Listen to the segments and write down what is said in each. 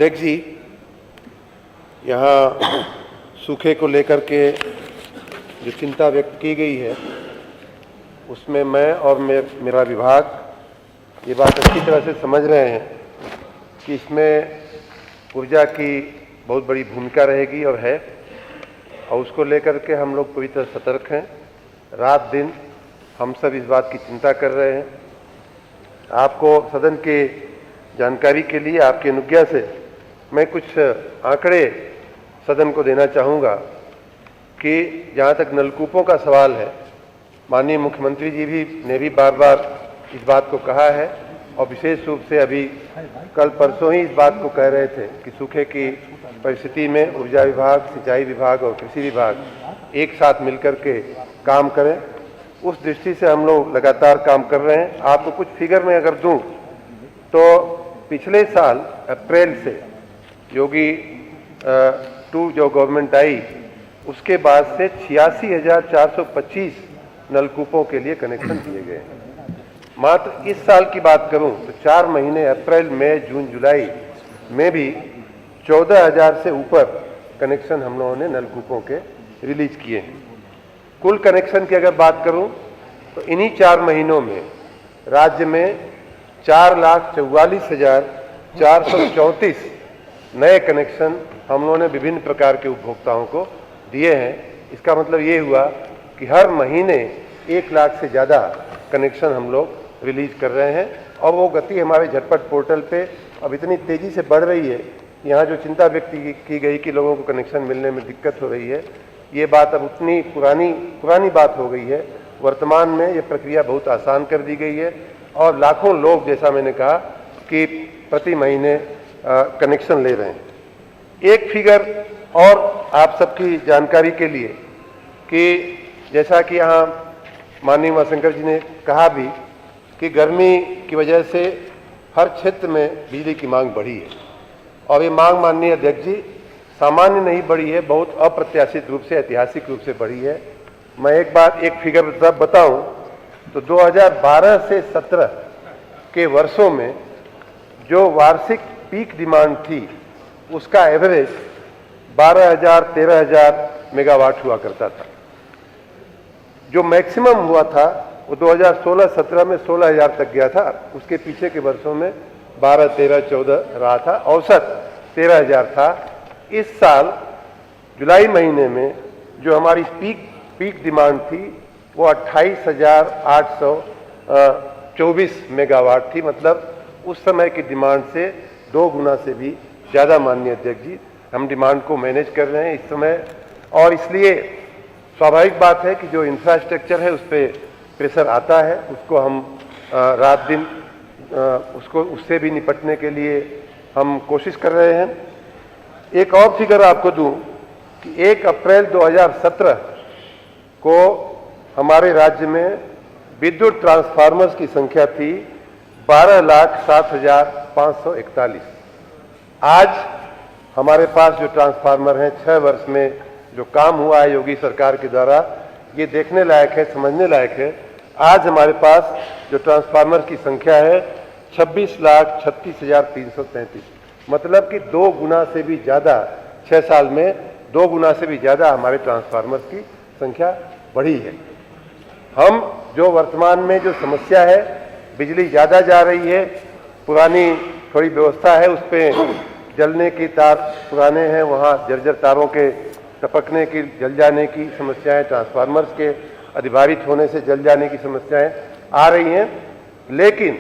अध्यक्ष जी, यहाँ सूखे को लेकर के जो चिंता व्यक्त की गई है उसमें मैं और मेरा विभाग ये बात अच्छी तरह से समझ रहे हैं कि इसमें ऊर्जा की बहुत बड़ी भूमिका रहेगी और है, और उसको लेकर के हम लोग पूरी तरह सतर्क हैं। रात दिन हम सब इस बात की चिंता कर रहे हैं। आपको सदन के जानकारी के लिए आपकी अनुज्ञा से मैं कुछ आंकड़े सदन को देना चाहूँगा कि जहाँ तक नलकूपों का सवाल है, माननीय मुख्यमंत्री जी ने भी बार बार इस बात को कहा है और विशेष रूप से अभी कल परसों ही इस बात को कह रहे थे कि सूखे की परिस्थिति में ऊर्जा विभाग, सिंचाई विभाग और कृषि विभाग एक साथ मिलकर के काम करें। उस दृष्टि से हम लोग लगातार काम कर रहे हैं। आपको कुछ फिगर में अगर दूं तो पिछले साल अप्रैल से योगी 2 जो गवर्नमेंट आई उसके बाद से 86,425 नलकूपों के लिए कनेक्शन दिए गए। मात्र इस साल की बात करूं तो 4 महीने अप्रैल, मई, जून, जुलाई में भी 14,000 से ऊपर कनेक्शन हम लोगों ने नलकूपों के रिलीज किए हैं। कुल कनेक्शन की अगर बात करूं तो इन्हीं 4 महीनों में राज्य में 4,44,434 नए कनेक्शन हम लोगों ने विभिन्न प्रकार के उपभोक्ताओं को दिए हैं। इसका मतलब ये हुआ कि हर महीने 1 लाख से ज़्यादा कनेक्शन हम लोग रिलीज कर रहे हैं और वो गति हमारे झटपट पोर्टल पे अब इतनी तेज़ी से बढ़ रही है। यहाँ जो चिंता व्यक्त की गई कि लोगों को कनेक्शन मिलने में दिक्कत हो रही है, ये बात अब उतनी पुरानी बात हो गई है। वर्तमान में ये प्रक्रिया बहुत आसान कर दी गई है और लाखों लोग, जैसा मैंने कहा, कि प्रति महीने कनेक्शन ले रहे हैं। एक फिगर और आप सबकी जानकारी के लिए कि जैसा कि यहाँ माननीय उमाशंकर जी ने कहा भी कि गर्मी की वजह से हर क्षेत्र में बिजली की मांग बढ़ी है और ये मांग माननीय अध्यक्ष जी सामान्य नहीं बढ़ी है, बहुत अप्रत्याशित रूप से, ऐतिहासिक रूप से बढ़ी है। मैं एक फिगर बताऊं तो 2012 से 17 के वर्षों में जो वार्षिक पीक डिमांड थी उसका एवरेज 12,000-13,000 मेगावाट हुआ करता था। जो मैक्सिमम हुआ था वो 2016-17 में 16,000 तक गया था। उसके पीछे के वर्षों में 12, 13, 14 रहा था। औसत 13,000 था। इस साल जुलाई महीने में जो हमारी पीक डिमांड थी वो 28,824 मेगावाट थी। मतलब उस समय की डिमांड से 2 गुना से भी ज़्यादा माननीय अध्यक्ष जी हम डिमांड को मैनेज कर रहे हैं इस समय। और इसलिए स्वाभाविक बात है कि जो इंफ्रास्ट्रक्चर है उस पर प्रेशर आता है, उसको हम रात दिन उससे भी निपटने के लिए हम कोशिश कर रहे हैं। एक और फिगर आपको दूं कि 1 अप्रैल 2017 को हमारे राज्य में विद्युत ट्रांसफार्मर्स की संख्या थी 12,07,541। आज हमारे पास जो ट्रांसफार्मर हैं 6 वर्ष में जो काम हुआ है योगी सरकार के द्वारा, ये देखने लायक है, समझने लायक है। आज हमारे पास जो ट्रांसफार्मर की संख्या है 26,36,333, मतलब कि 2 गुना से भी ज़्यादा, 6 साल में 2 गुना से भी ज़्यादा हमारे ट्रांसफार्मर्स की संख्या बढ़ी है। हम जो वर्तमान में जो समस्या है, बिजली ज़्यादा जा रही है, पुरानी थोड़ी व्यवस्था है, उस पर जलने की तार पुराने हैं, वहाँ जर्जर तारों के टपकने की, जल जाने की समस्याएं, ट्रांसफार्मर्स के अधिभारित होने से जल जाने की समस्याएं आ रही हैं। लेकिन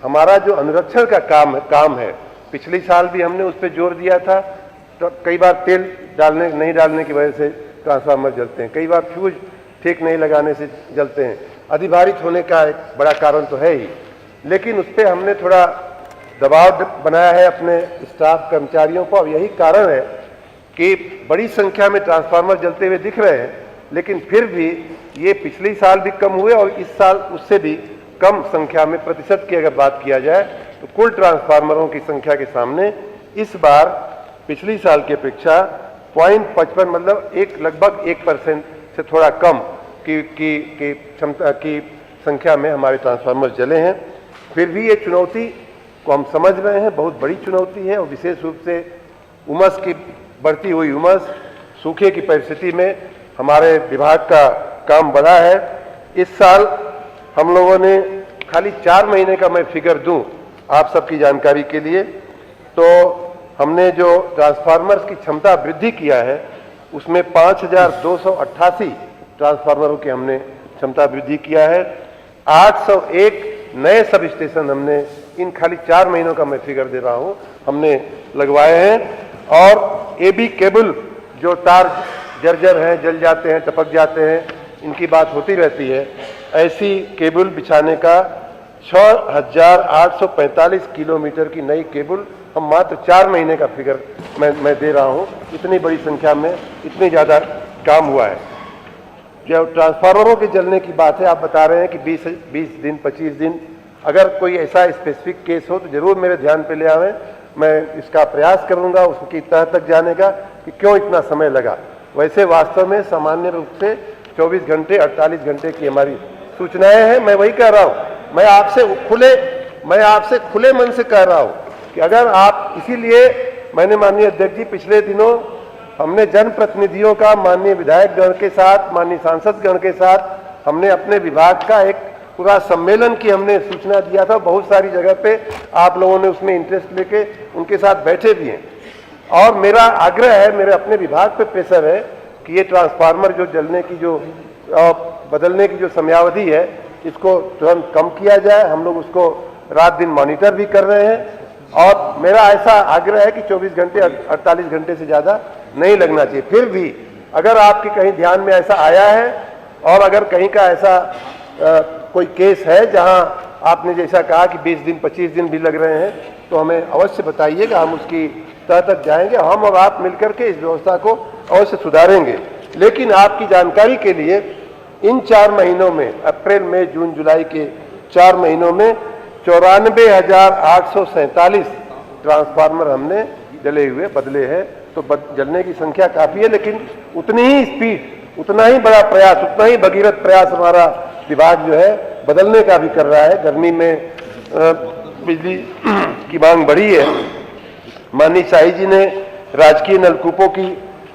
हमारा जो अनुरक्षण का काम है, पिछले साल भी हमने उस पर जोर दिया था। तो कई बार तेल नहीं डालने की वजह से ट्रांसफार्मर जलते हैं, कई बार फ्यूज ठीक नहीं लगाने से जलते हैं। अधिभारित होने का एक बड़ा कारण तो है ही, लेकिन उस पर हमने थोड़ा दबाव बनाया है अपने स्टाफ कर्मचारियों पर। और यही कारण है कि बड़ी संख्या में ट्रांसफार्मर जलते हुए दिख रहे हैं, लेकिन फिर भी ये पिछले साल भी कम हुए और इस साल उससे भी कम संख्या में, प्रतिशत की अगर बात किया जाए तो कुल ट्रांसफार्मरों की संख्या के सामने इस बार पिछली साल की अपेक्षा 0.55, मतलब लगभग 1% से थोड़ा कम की क्षमता की संख्या में हमारे ट्रांसफार्मर जले हैं। फिर भी ये चुनौती को हम समझ रहे हैं, बहुत बड़ी चुनौती है और विशेष रूप से उमस की बढ़ती हुई उमस, सूखे की परिस्थिति में हमारे विभाग का काम बढ़ा है। इस साल हम लोगों ने खाली 4 महीने का मैं फिगर दूं आप सबकी जानकारी के लिए, तो हमने जो ट्रांसफार्मर्स की क्षमता वृद्धि किया है उसमें 5288 ट्रांसफार्मरों की हमने क्षमता वृद्धि किया है। 801 नए सब स्टेशन हमने इन खाली 4 महीनों का मैं फिगर दे रहा हूं हमने लगवाए हैं। और एबी केबल जो तार जर्जर हैं, जल जाते हैं, टपक जाते हैं, इनकी बात होती रहती है, ऐसी केबल बिछाने का 6845 किलोमीटर की नई केबल हम मात्र 4 महीने का फिगर मैं दे रहा हूं। इतनी बड़ी संख्या में इतनी ज़्यादा काम हुआ है। जब ट्रांसफार्मरों के जलने की बात है, आप बता रहे हैं कि 20 दिन 25 दिन, अगर कोई ऐसा स्पेसिफिक केस हो तो जरूर मेरे ध्यान पे ले आवें। मैं इसका प्रयास करूंगा उसकी तह तक जाने का कि क्यों इतना समय लगा। वैसे वास्तव में सामान्य रूप से 24 घंटे 48 घंटे की हमारी सूचनाएं हैं। मैं वही कह रहा हूं, मैं आपसे खुले मन से कह रहा हूं कि अगर आप, इसीलिए मैंने माननीय अध्यक्ष जी पिछले दिनों हमने जनप्रतिनिधियों का, माननीय विधायक गण के साथ, माननीय सांसद गण के साथ हमने अपने विभाग का एक पूरा सम्मेलन की हमने सूचना दिया था। बहुत सारी जगह पे आप लोगों ने उसमें इंटरेस्ट लेके उनके साथ बैठे भी हैं। और मेरा आग्रह है, मेरे अपने विभाग पे प्रेशर है कि ये ट्रांसफार्मर जो जलने की जो बदलने की जो समयावधि है इसको तुरंत कम किया जाए। हम लोग उसको रात दिन मॉनिटर भी कर रहे हैं और मेरा ऐसा आग्रह है कि 24 घंटे 48 घंटे से ज़्यादा नहीं लगना चाहिए। फिर भी अगर आपके कहीं ध्यान में ऐसा आया है और अगर कहीं का ऐसा कोई केस है जहां आपने जैसा कहा कि 20 दिन 25 दिन भी लग रहे हैं, तो हमें अवश्य बताइएगा, हम उसकी तह तक जाएंगे। हम और आप मिलकर के इस व्यवस्था को अवश्य सुधारेंगे। लेकिन आपकी जानकारी के लिए इन 4 महीनों में, अप्रैल मई जून जुलाई के 4 महीनों में 94,847 ट्रांसफार्मर हमने जले हुए बदले हैं। तो जलने की संख्या काफ़ी है, लेकिन उतनी ही स्पीड, उतना ही बड़ा प्रयास, उतना ही भगीरथ प्रयास हमारा विभाग जो है बदलने का भी कर रहा है। गर्मी में बिजली की मांग बढ़ी है। माननीय शाही जी ने राजकीय नलकूपों की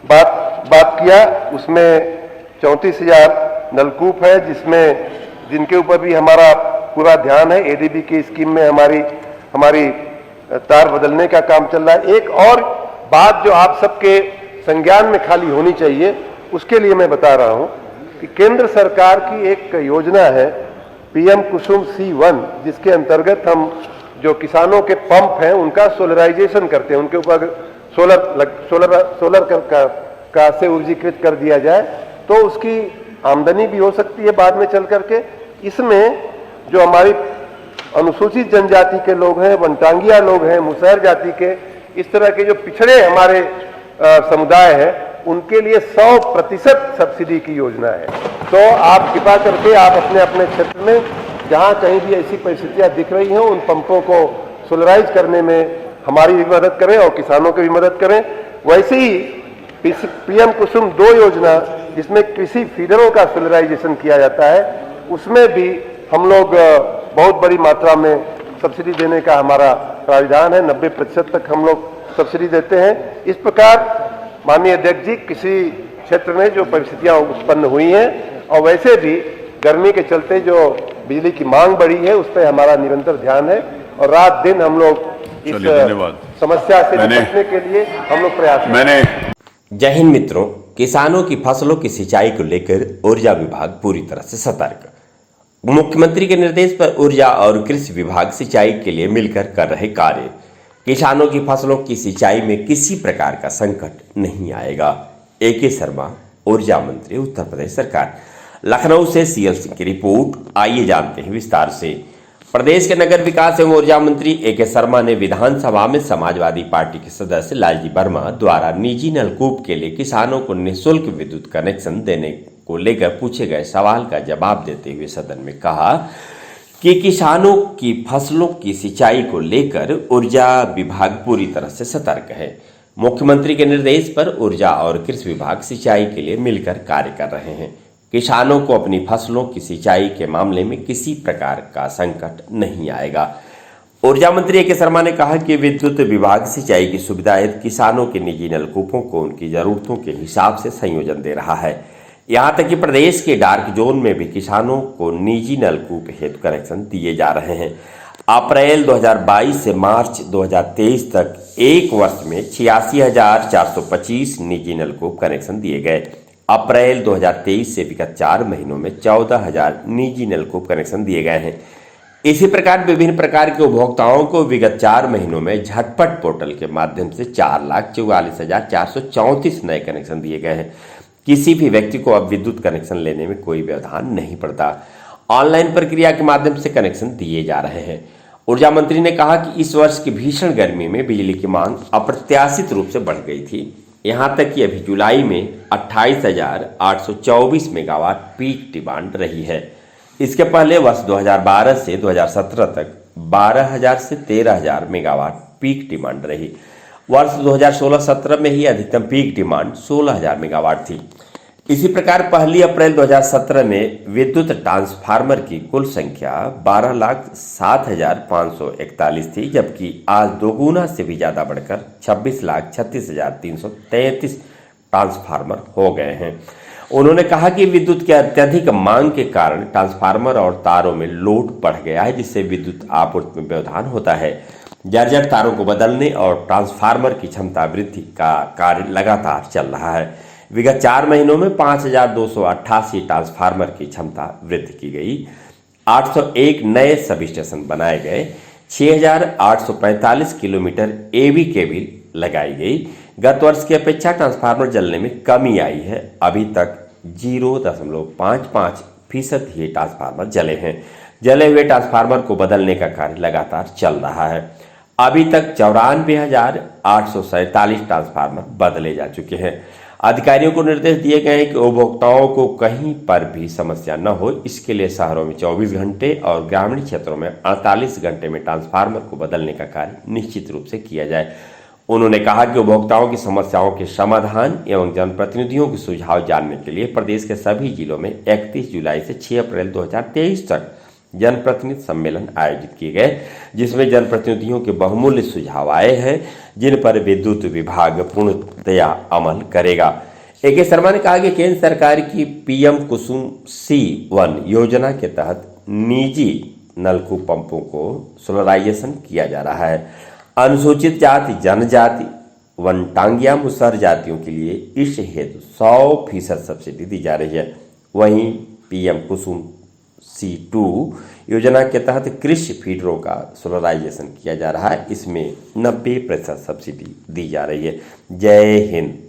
बात किया, उसमें 34,000 नलकूप है जिनके ऊपर भी हमारा पूरा ध्यान है। एडीबी की स्कीम में हमारी तार बदलने का काम चल रहा है। एक और बात जो आप सबके संज्ञान में खाली होनी चाहिए, उसके लिए मैं बता रहा हूं कि केंद्र सरकार की एक योजना है पीएम कुसुम C1, जिसके अंतर्गत हम जो किसानों के पंप हैं उनका सोलराइजेशन करते हैं, उनके ऊपर सोलर का से ऊर्जीकृत कर दिया जाए तो उसकी आमदनी भी हो सकती है बाद में चल करके। इसमें जो हमारी अनुसूचित जनजाति के लोग हैं, वनटांगिया लोग हैं, मुसहर जाति के, इस तरह के जो पिछड़े हमारे समुदाय हैं, उनके लिए 100% सब्सिडी की योजना है। तो आप कृपा करके आप अपने अपने क्षेत्र में जहां कहीं भी ऐसी परिस्थितियां दिख रही हैं, उन पंपों को सोलराइज करने में हमारी भी मदद करें और किसानों की भी मदद करें। वैसे ही पीएम कुसुम 2 योजना, जिसमें कृषि फीडरों का सोलराइजेशन किया जाता है, उसमें भी हम लोग बहुत बड़ी मात्रा में सब्सिडी देने का हमारा प्राविधान है। 90% तक हम लोग सब्सिडी देते हैं। इस प्रकार माननीय अध्यक्ष जी, किसी क्षेत्र में जो परिस्थितियां उत्पन्न हुई हैं और वैसे भी गर्मी के चलते जो बिजली की मांग बढ़ी है, उस पर हमारा निरंतर ध्यान है और रात दिन हम लोग इस समस्या से निपटने के लिए हम लोग प्रयास करें। जय हिंद मित्रों, किसानों की फसलों की सिंचाई को लेकर ऊर्जा विभाग पूरी तरह से सतर्क। मुख्यमंत्री के निर्देश पर ऊर्जा और कृषि विभाग सिंचाई के लिए मिलकर कर रहे कार्य। किसानों की फसलों की सिंचाई में किसी प्रकार का संकट नहीं आएगा। AK शर्मा, ऊर्जा मंत्री, उत्तर प्रदेश सरकार। लखनऊ से CL सिंह की रिपोर्ट। आइए जानते हैं विस्तार से। प्रदेश के नगर विकास एवं ऊर्जा मंत्री AK शर्मा ने विधानसभा में समाजवादी पार्टी के सदस्य लालजी वर्मा द्वारा निजी नलकूप के लिए किसानों को निःशुल्क विद्युत कनेक्शन देने को लेकर पूछे गए सवाल का जवाब देते हुए सदन में कहा कि किसानों की फसलों की सिंचाई को लेकर ऊर्जा विभाग पूरी तरह से सतर्क है। मुख्यमंत्री के निर्देश पर ऊर्जा और कृषि विभाग सिंचाई के लिए मिलकर कार्य कर रहे हैं। किसानों को अपनी फसलों की सिंचाई के मामले में किसी प्रकार का संकट नहीं आएगा। ऊर्जा मंत्री के शर्मा ने कहा कि विद्युत विभाग सिंचाई की सुविधाएं किसानों के निजी नलकूपों को उनकी जरूरतों के हिसाब से संयोजन दे रहा है। यहां तक कि प्रदेश के डार्क जोन में भी किसानों को निजी नलकूप हेतु कनेक्शन दिए जा रहे हैं। अप्रैल 2022 से मार्च 2023 तक एक वर्ष में 86,425 निजी नलकूप कनेक्शन दिए गए। अप्रैल 2023 से विगत 4 महीनों में 14,000 निजी नलकूप कनेक्शन दिए गए हैं। इसी प्रकार विभिन्न प्रकार के उपभोक्ताओं को विगत 4 महीनों में झटपट पोर्टल के माध्यम से 4,44,434 नए कनेक्शन दिए गए हैं। किसी भी व्यक्ति को अब विद्युत कनेक्शन लेने में कोई व्यवधान नहीं पड़ता। ऑनलाइन प्रक्रिया के माध्यम से कनेक्शन दिए जा रहे हैं। ऊर्जा मंत्री ने कहा कि इस वर्ष की भीषण गर्मी में बिजली की मांग अप्रत्याशित रूप से बढ़ गई थी। यहां तक कि अभी जुलाई में 28,824 मेगावाट पीक डिमांड रही है। इसके पहले वर्ष 2012 से 2017 तक 12,000 से 13,000 मेगावाट पीक डिमांड रही। वर्ष 2016-17 में ही अधिकतम पीक डिमांड 16,000 मेगावाट थी। इसी प्रकार 1 अप्रैल 2017 में विद्युत ट्रांसफार्मर की कुल संख्या 12,07,541 थी, जबकि आज दोगुना से भी ज्यादा बढ़कर 26,36,333 ट्रांसफार्मर हो गए हैं। उन्होंने कहा कि विद्युत के अत्यधिक मांग के कारण ट्रांसफार्मर और तारों में लोड बढ़ गया है, जिससे विद्युत आपूर्ति में व्यवधान होता है। जर्जर तारों को बदलने और ट्रांसफार्मर की क्षमता वृद्धि का कार्य लगातार चल रहा है। विगत 4 महीनों में 5,288 ट्रांसफार्मर की क्षमता वृद्धि की गई। 801 नए सब स्टेशन बनाए गए। 6,845 किलोमीटर एबी केबल लगाई गई। गत वर्ष की अपेक्षा ट्रांसफार्मर जलने में कमी आई है। अभी तक 0.55% ही ट्रांसफार्मर जले हैं। जले हुए ट्रांसफार्मर को बदलने का कार्य लगातार चल रहा है। अभी तक 94,847 ट्रांसफार्मर बदले जा चुके हैं। अधिकारियों को निर्देश दिए गए हैं कि उपभोक्ताओं को कहीं पर भी समस्या न हो, इसके लिए शहरों में 24 घंटे और ग्रामीण क्षेत्रों में 48 घंटे में ट्रांसफार्मर को बदलने का कार्य निश्चित रूप से किया जाए। उन्होंने कहा कि उपभोक्ताओं की समस्याओं के समाधान एवं जनप्रतिनिधियों के सुझाव जानने के लिए प्रदेश के सभी जिलों में 31 जुलाई से 6 अप्रैल 2023 तक जनप्रतिनिधि सम्मेलन आयोजित किए गए, जिसमें जनप्रतिनिधियों के बहुमूल्य सुझाव आए हैं, जिन पर विद्युत विभाग पूर्णतया अमल करेगा। ए.के. शर्मा ने कहा कि केंद्र सरकार की पीएम कुसुम C1 योजना के तहत निजी नलकूप पंपों को सोलराइजेशन किया जा रहा है। अनुसूचित जाति, जनजाति, वनटांगिया मुसहर जातियों के लिए इस हेतु 100% सब्सिडी दी जा रही है। वहीं पीएम कुसुम C2 योजना के तहत कृषि फीडरों का सोलराइजेशन किया जा रहा है। इसमें 90% सब्सिडी दी जा रही है। जय हिंद।